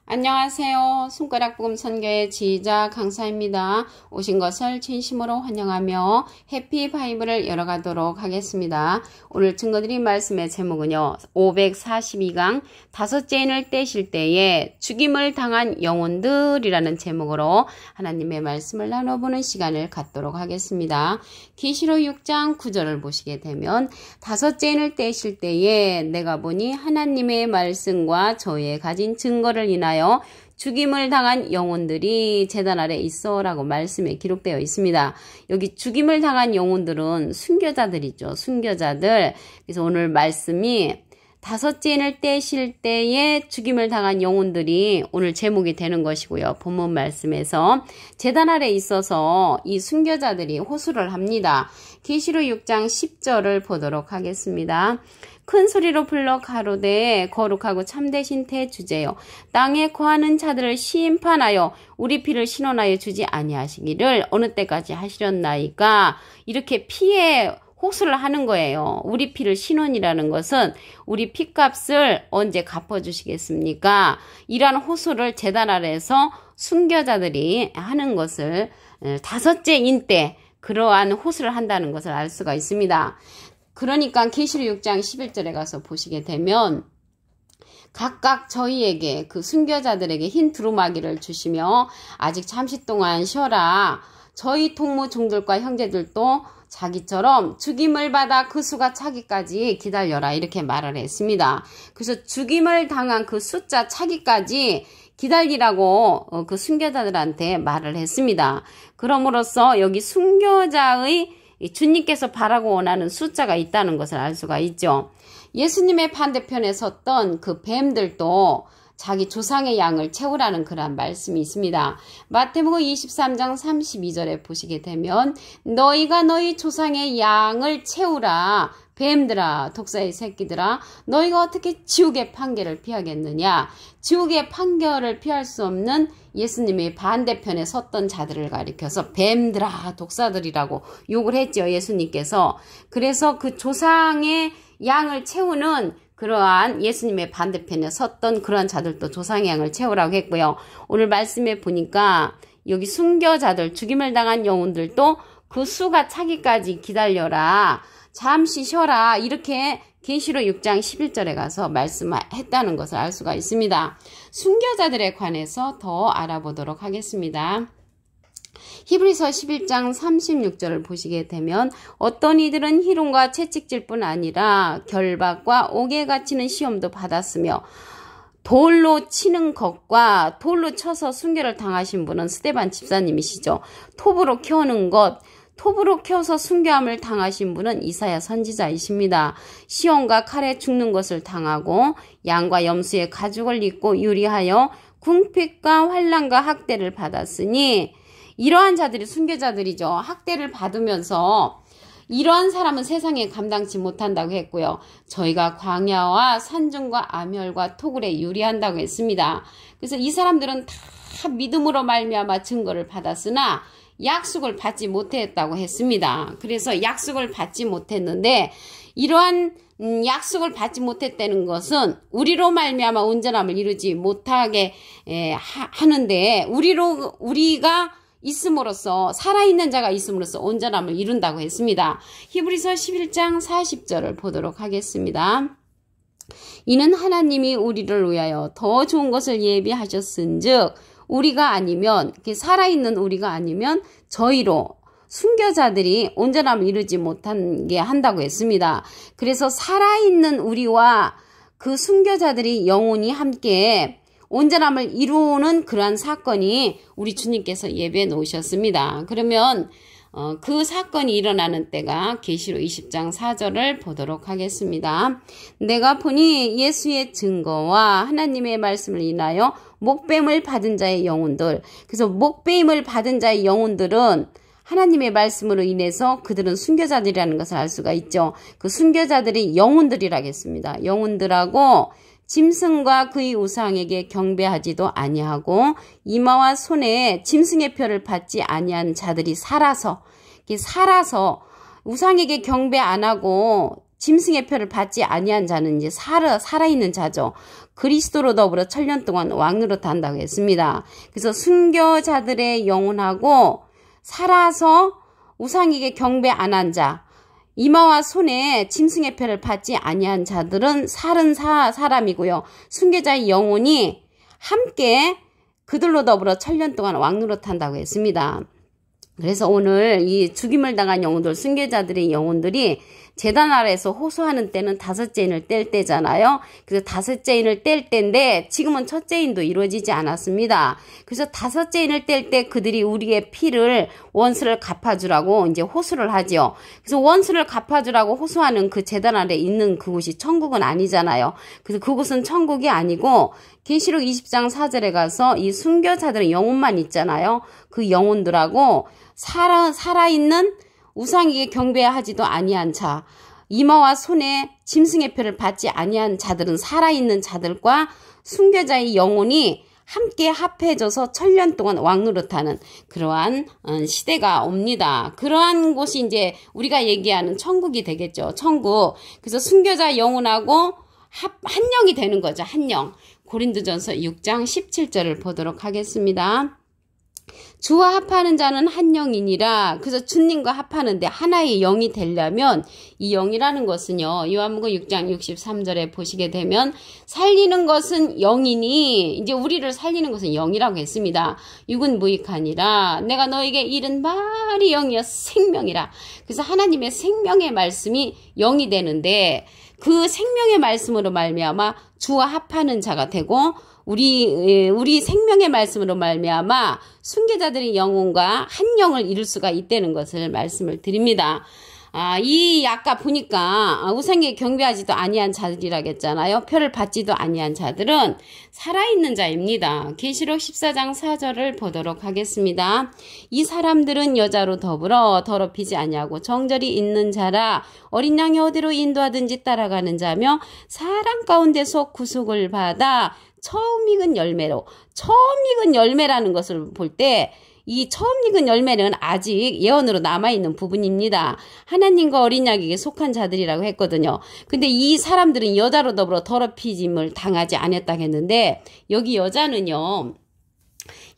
안녕하세요. 손가락복음 선교의 지휘자 강사입니다. 오신 것을 진심으로 환영하며 해피 바이블을 열어가도록 하겠습니다. 오늘 증거드린 말씀의 제목은요. 542강 다섯째 인을 떼실 때에 죽임을 당한 영혼들이라는 제목으로 하나님의 말씀을 나눠보는 시간을 갖도록 하겠습니다. 계시록 6장 9절을 보시게 되면 다섯째 인을 떼실 때에 내가 보니 하나님의 말씀과 저의 가진 증거를 인하여 죽임을 당한 영혼들이 제단 아래 있어 라고 말씀에 기록되어 있습니다. 여기 죽임을 당한 영혼들은 순교자들이죠. 순교자들. 그래서 오늘 말씀이 다섯째 인을 떼실 때에 죽임을 당한 영혼들이 오늘 제목이 되는 것이고요. 본문 말씀에서 제단 아래 있어서 이 순교자들이 호소를 합니다. 계시록 6장 10절을 보도록 하겠습니다. 큰 소리로 불러 가로되 거룩하고 참되신 대주제여 땅에 거하는 자들을 심판하여 우리 피를 신원하여 주지 아니하시기를 어느 때까지 하시렸나이까. 이렇게 피해 호소를 하는 거예요. 우리 피를 신원이라는 것은 우리 피값을 언제 갚아주시겠습니까? 이러한 호소를 제단 아래에서 순교자들이 하는 것을 다섯째 인 때 그러한 호소를 한다는 것을 알 수가 있습니다. 그러니까 계시록 6장 11절에 가서 보시게 되면 각각 저희에게 그 순교자들에게 흰 두루마기를 주시며 아직 잠시 동안 쉬어라. 저희 동무 종들과 형제들도 자기처럼 죽임을 받아 그 수가 차기까지 기다려라. 이렇게 말을 했습니다. 그래서 죽임을 당한 그 숫자 차기까지 기다리라고 그 순교자들한테 말을 했습니다. 그럼으로써 여기 순교자의 주님께서 바라고 원하는 숫자가 있다는 것을 알 수가 있죠. 예수님의 반대편에 섰던 그 뱀들도 자기 조상의 양을 채우라는 그런 말씀이 있습니다. 마태복음 23장 32절에 보시게 되면 너희가 너희 조상의 양을 채우라. 뱀들아, 독사의 새끼들아, 너희가 어떻게 지옥의 판결을 피하겠느냐. 지옥의 판결을 피할 수 없는 예수님의 반대편에 섰던 자들을 가리켜서 뱀들아, 독사들이라고 욕을 했죠, 예수님께서. 그래서 그 조상의 양을 채우는 그러한 예수님의 반대편에 섰던 그러한 자들도 조상의 양을 채우라고 했고요. 오늘 말씀에 보니까 여기 순교자들, 죽임을 당한 영혼들도 그 수가 차기까지 기다려라. 잠시 쉬어라. 이렇게 계시록 6장 11절에 가서 말씀했다는 것을 알 수가 있습니다. 순교자들에 관해서 더 알아보도록 하겠습니다. 히브리서 11장 36절을 보시게 되면 어떤 이들은 희롱과 채찍질 뿐 아니라 결박과 옥에 갇히는 시험도 받았으며 돌로 치는 것과 돌로 쳐서 순교를 당하신 분은 스데반 집사님이시죠. 톱으로 켜는 것, 톱으로 켜서 순교함을 당하신 분은 이사야 선지자이십니다. 시험과 칼에 죽는 것을 당하고 양과 염소의 가죽을 입고 유리하여 궁핍과 환난과 학대를 받았으니 이러한 자들이 순교자들이죠. 학대를 받으면서 이러한 사람은 세상에 감당치 못한다고 했고요. 저희가 광야와 산중과 암혈과 토굴에 유리한다고 했습니다. 그래서 이 사람들은 다 믿음으로 말미암아 증거를 받았으나 약속을 받지 못했다고 했습니다. 그래서 약속을 받지 못했는데 이러한 약속을 받지 못했다는 것은 우리로 말미암아 온전함을 이루지 못하게 하는데 우리가 있음으로써 살아있는 자가 있음으로써 온전함을 이룬다고 했습니다. 히브리서 11장 40절을 보도록 하겠습니다. 이는 하나님이 우리를 위하여 더 좋은 것을 예비하셨은즉 우리가 아니면 살아있는 우리가 아니면 저희로 순교자들이 온전함을 이루지 못하게 한다고 했습니다. 그래서 살아있는 우리와 그 순교자들이 영원히 함께 온전함을 이루는 그러한 사건이 우리 주님께서 예배해 놓으셨습니다. 그러면 그 사건이 일어나는 때가 계시록 20장 4절을 보도록 하겠습니다. 내가 보니 예수의 증거와 하나님의 말씀을 인하여 목배임을 받은 자의 영혼들. 그래서 목배임을 받은 자의 영혼들은 하나님의 말씀으로 인해서 그들은 순교자들이라는 것을 알 수가 있죠. 그 순교자들이 영혼들이라고 했습니다. 영혼들하고 짐승과 그의 우상에게 경배하지도 아니하고 이마와 손에 짐승의 표를 받지 아니한 자들이 살아서 우상에게 경배 안 하고 짐승의 표를 받지 아니한 자는 이제 살아있는 자죠. 그리스도로 더불어 천년 동안 왕노릇 한다고 했습니다. 그래서 순교자들의 영혼하고 살아서 우상에게 경배 안 한 자, 이마와 손에 짐승의 표를 받지 아니한 자들은 살은 사람이고요. 순교자의 영혼이 함께 그들로 더불어 천년 동안 왕노릇 한다고 했습니다. 그래서 오늘 이 죽임을 당한 영혼들, 순교자들의 영혼들이 제단 아래에서 호소하는 때는 다섯째 인을 뗄 때잖아요. 그래서 다섯째 인을 뗄 때인데 지금은 첫째 인도 이루어지지 않았습니다. 그래서 다섯째 인을 뗄 때 그들이 우리의 피를 원수를 갚아주라고 이제 호소를 하죠. 그래서 원수를 갚아주라고 호소하는 그 제단 아래 있는 그곳이 천국은 아니잖아요. 그래서 그곳은 천국이 아니고 계시록 20장 4절에 가서 이 순교자들의 영혼만 있잖아요. 그 영혼들하고 살아있는 우상에게 경배하지도 아니한 자, 이마와 손에 짐승의 표를 받지 아니한 자들은 살아있는 자들과 순교자의 영혼이 함께 합해져서 천년 동안 왕노릇하는 그러한 시대가 옵니다. 그러한 곳이 이제 우리가 얘기하는 천국이 되겠죠. 천국. 그래서 순교자 영혼하고 한 영이 되는 거죠. 한 영. 고린도전서 6장 17절을 보도록 하겠습니다. 주와 합하는 자는 한 영이니라. 그래서 주님과 합하는데 하나의 영이 되려면 이 영이라는 것은요. 요한복음 6장 63절에 보시게 되면 살리는 것은 영이니 이제 우리를 살리는 것은 영이라고 했습니다. 육은 무익하니라. 내가 너에게 이른 말이 영이여 생명이라. 그래서 하나님의 생명의 말씀이 영이 되는데 그 생명의 말씀으로 말미암아 주와 합하는 자가 되고 우리 생명의 말씀으로 말미암아 순교자들의 영혼과 한 영을 이룰 수가 있다는 것을 말씀을 드립니다. 아까 보니까 우상에 경배하지도 아니한 자들이라겠잖아요. 표를 받지도 아니한 자들은 살아있는 자입니다. 계시록 14장 4절을 보도록 하겠습니다. 이 사람들은 여자로 더불어 더럽히지 아니하고 정절이 있는 자라 어린 양이 어디로 인도하든지 따라가는 자며 사람 가운데서 구속을 받아 처음 익은 열매로, 처음 익은 열매라는 것을 볼 때 이 처음 익은 열매는 아직 예언으로 남아있는 부분입니다. 하나님과 어린 양에게 속한 자들이라고 했거든요. 근데 이 사람들은 여자로 더불어 더럽히짐을 당하지 않았다고 했는데 여기 여자는요.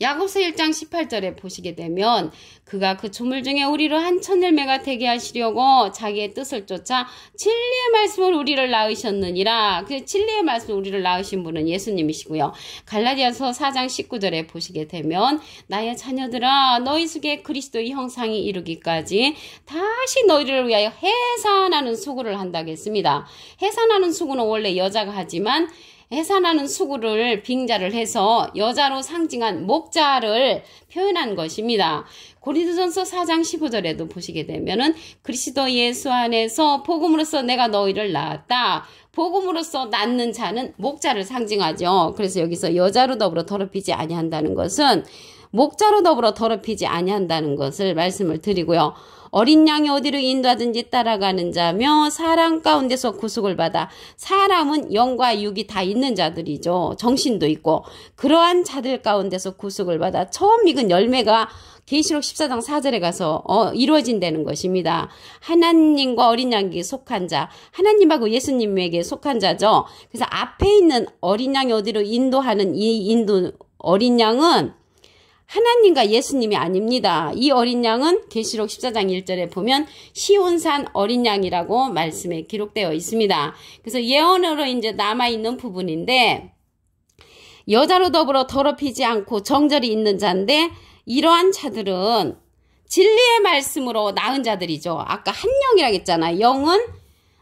야고보서 1장 18절에 보시게 되면 그가 그 조물 중에 우리로 한 천열매가 되게 하시려고 자기의 뜻을 쫓아 진리의 말씀을 우리를 낳으셨느니라. 그 진리의 말씀을 우리를 낳으신 분은 예수님이시고요. 갈라디아서 4장 19절에 보시게 되면 나의 자녀들아 너희 속에 그리스도의 형상이 이루기까지 다시 너희를 위하여 해산하는 수고를 한다고 했습니다. 해산하는 수고는 원래 여자가 하지만 해산하는 수구를 빙자를 해서 여자로 상징한 목자를 표현한 것입니다. 고린도전서 4장 15절에도 보시게 되면은 그리스도 예수 안에서 복음으로써 내가 너희를 낳았다. 복음으로써 낳는 자는 목자를 상징하죠. 그래서 여기서 여자로 더불어 더럽히지 아니한다는 것은 목자로 더불어 더럽히지 아니한다는 것을 말씀을 드리고요. 어린 양이 어디로 인도하든지 따라가는 자며 사람 가운데서 구속을 받아 사람은 영과 육이 다 있는 자들이죠. 정신도 있고 그러한 자들 가운데서 구속을 받아 처음 익은 열매가 계시록 14장 4절에 가서 이루어진다는 것입니다. 하나님과 어린 양에게 속한 자, 하나님하고 예수님에게 속한 자죠. 그래서 앞에 있는 어린 양이 어디로 인도하는 이 어린 양은 하나님과 예수님이 아닙니다. 이 어린 양은 계시록 14장 1절에 보면 시온산 어린 양이라고 말씀에 기록되어 있습니다. 그래서 예언으로 이제 남아있는 부분인데 여자로 더불어 더럽히지 않고 정절이 있는 자인데 이러한 자들은 진리의 말씀으로 낳은 자들이죠. 아까 한 영이라고 했잖아요. 영은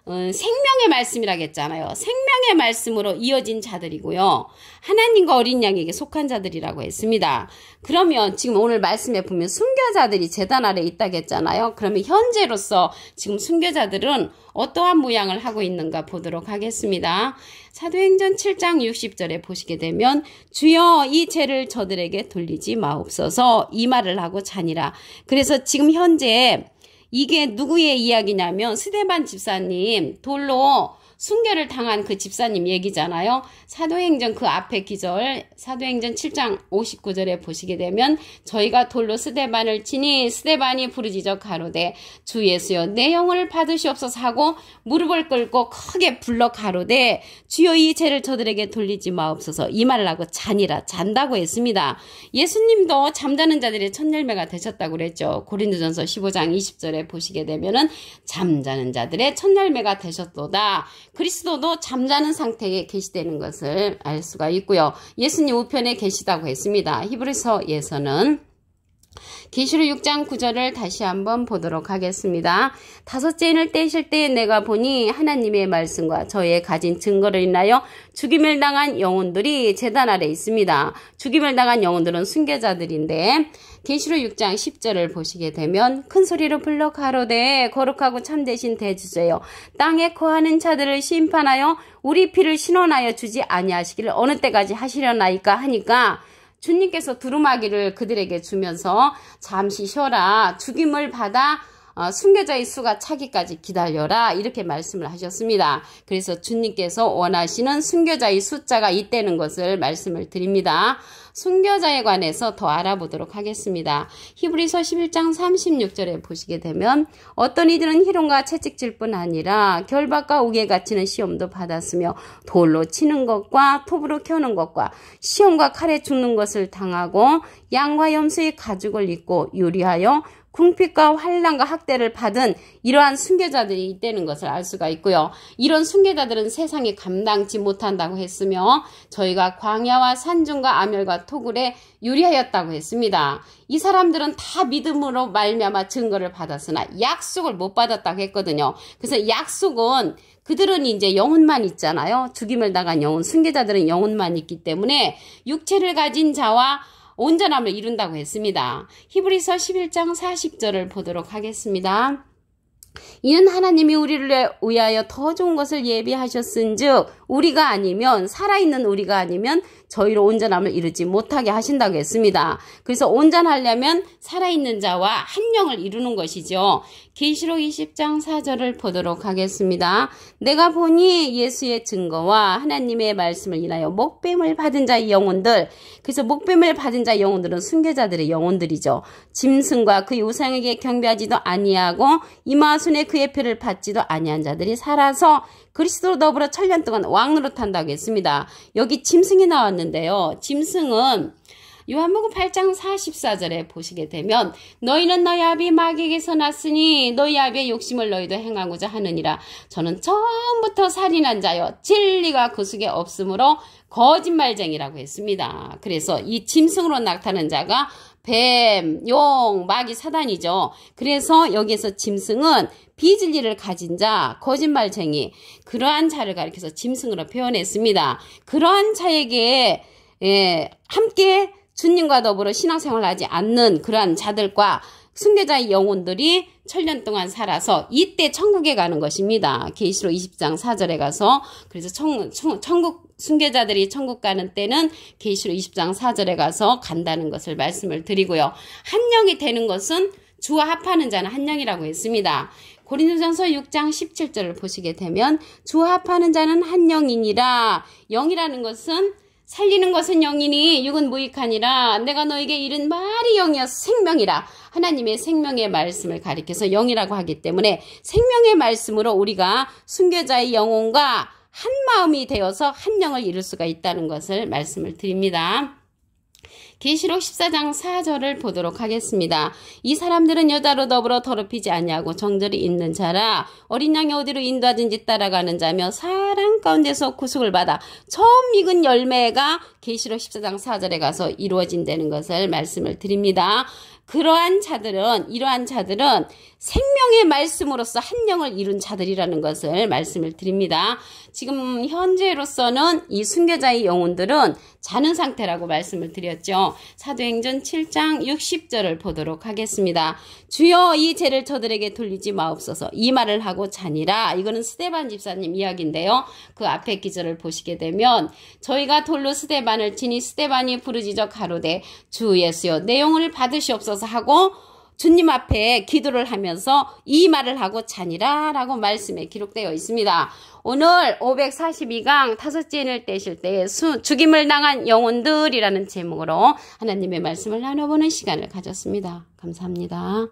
생명의 말씀이라고 했잖아요. 생명의 말씀으로 이어진 자들이고요. 하나님과 어린 양에게 속한 자들이라고 했습니다. 그러면 지금 오늘 말씀에 보면 순교자들이 제단 아래 있다고 했잖아요. 그러면 현재로서 지금 순교자들은 어떠한 모양을 하고 있는가 보도록 하겠습니다. 사도행전 7장 60절에 보시게 되면 주여 이 죄를 저들에게 돌리지 마옵소서 이 말을 하고 자니라. 그래서 지금 현재 이게 누구의 이야기냐면 스데반 집사님 돌로 순교를 당한 그 집사님 얘기잖아요. 사도행전 그 앞에 기절, 사도행전 7장 59절에 보시게 되면 저희가 돌로 스데반을 치니 스데반이 부르짖어 가로되 주 예수여 내 영혼을 받으시옵소서 하고 무릎을 꿇고 크게 불러 가로되 주여 이 죄를 저들에게 돌리지 마옵소서. 이 말을 하고 잔다고 했습니다. 예수님도 잠자는 자들의 첫 열매가 되셨다고 그랬죠. 고린도전서 15장 20절에 보시게 되면은 잠자는 자들의 첫 열매가 되셨도다. 그리스도도 잠자는 상태에 계시다는 것을 알 수가 있고요. 예수님 우편에 계시다고 했습니다. 히브리서에서는 계시록 6장 9절을 다시 한번 보도록 하겠습니다. 다섯째 인을 떼실 때 내가 보니 하나님의 말씀과 저의 가진 증거를 인하여 죽임을 당한 영혼들이 제단 아래 있습니다. 죽임을 당한 영혼들은 순교자들인데 계시록 6장 10절을 보시게 되면 큰 소리로 불러 가로되 거룩하고 참되신 대주제여 땅에 거하는 자들을 심판하여 우리 피를 신원하여 주지 아니하시기를 어느 때까지 하시려나이까 하니까 주님께서 두루마기를 그들에게 주면서 잠시 쉬어라. 죽임을 받아 순교자의 수가 차기까지 기다려라. 이렇게 말씀을 하셨습니다. 그래서 주님께서 원하시는 순교자의 숫자가 있다는 것을 말씀을 드립니다. 순교자에 관해서 더 알아보도록 하겠습니다. 히브리서 11장 36절에 보시게 되면 어떤 이들은 희롱과 채찍질 뿐 아니라 결박과 옥에 갇히는 시험도 받았으며 돌로 치는 것과 톱으로 켜는 것과 시험과 칼에 죽는 것을 당하고 양과 염소의 가죽을 입고 요리하여 궁핍과 환난과 학대를 받은 이러한 순교자들이 있다는 것을 알 수가 있고요. 이런 순교자들은 세상에 감당치 못한다고 했으며 저희가 광야와 산중과 아멸과 토굴에 유리하였다고 했습니다. 이 사람들은 다 믿음으로 말미암아 증거를 받았으나 약속을 못 받았다고 했거든요. 그래서 약속은 그들은 이제 영혼만 있잖아요. 죽임을 당한 영혼, 순교자들은 영혼만 있기 때문에 육체를 가진 자와 온전함을 이룬다고 했습니다. 히브리서 11장 40절을 보도록 하겠습니다. 이는 하나님이 우리를 위하여 더 좋은 것을 예비하셨은즉 우리가 아니면 살아있는 우리가 아니면 저희로 온전함을 이루지 못하게 하신다고 했습니다. 그래서 온전하려면 살아있는 자와 한 영을 이루는 것이죠. 계시록 20장 4절을 보도록 하겠습니다. 내가 보니 예수의 증거와 하나님의 말씀을 인하여 목뱀을 받은 자의 영혼들, 그래서 목뱀을 받은 자의 영혼들은 순교자들의 영혼들이죠. 짐승과 그의 우상에게 경배하지도 아니하고 이마순의 그의 표를 받지도 아니한 자들이 살아서 그리스도로 더불어 천년 동안 왕노릇한다고 했습니다. 여기 짐승이 나왔는데요. 짐승은 요한복음 8장 44절에 보시게 되면 너희는 너희 아비 마귀에게서 났으니 너희 아비의 욕심을 너희도 행하고자 하느니라. 저는 처음부터 살인한 자여 진리가 그 속에 없으므로 거짓말쟁이라고 했습니다. 그래서 이 짐승으로 나타난 자가 뱀, 용, 마귀, 사단이죠. 그래서 여기에서 짐승은 비진리를 가진 자, 거짓말쟁이, 그러한 자를 가리켜서 짐승으로 표현했습니다. 그러한 자에게 함께 주님과 더불어 신앙생활을 하지 않는 그러한 자들과 순교자의 영혼들이 천년 동안 살아서 이때 천국에 가는 것입니다. 계시록 20장 4절에 가서 그래서 천국 순교자들이 천국 가는 때는 계시록 20장 4절에 가서 간다는 것을 말씀을 드리고요. 한 영이 되는 것은 주와 합하는 자는 한 영이라고 했습니다. 고린도전서 6장 17절을 보시게 되면 주와 합하는 자는 한 영이니라. 영이라는 것은 살리는 것은 영이니 육은 무익하니라. 내가 너에게 이른 말이 영이어서 생명이라. 하나님의 생명의 말씀을 가리켜서 영이라고 하기 때문에 생명의 말씀으로 우리가 순교자의 영혼과 한 마음이 되어서 한 영을 이룰 수가 있다는 것을 말씀을 드립니다. 계시록 14장 4절을 보도록 하겠습니다. 이 사람들은 여자로 더불어 더럽히지 아니하고 정절이 있는 자라 어린 양이 어디로 인도하든지 따라가는 자며 사랑 가운데서 구속을 받아 처음 익은 열매가 계시록 14장 4절에 가서 이루어진다는 것을 말씀을 드립니다. 이러한 자들은 생명의 말씀으로서 한 영을 이룬 자들이라는 것을 말씀을 드립니다. 지금 현재로서는 이 순교자의 영혼들은 자는 상태라고 말씀을 드렸죠. 사도행전 7장 60절을 보도록 하겠습니다. 주여 이 죄를 저들에게 돌리지 마옵소서. 이 말을 하고 자니라. 이거는 스데반 집사님 이야기인데요. 그 앞에 기절을 보시게 되면 저희가 돌로 스데반을 치니 스데반이 부르짖어 가로되 주 예수여 내 영혼을 받으시옵소서 하고 주님 앞에 기도를 하면서 이 말을 하고 자니라 라고 말씀에 기록되어 있습니다. 오늘 542강 다섯째 인을 떼실 때 죽임을 당한 영혼들이라는 제목으로 하나님의 말씀을 나눠보는 시간을 가졌습니다. 감사합니다.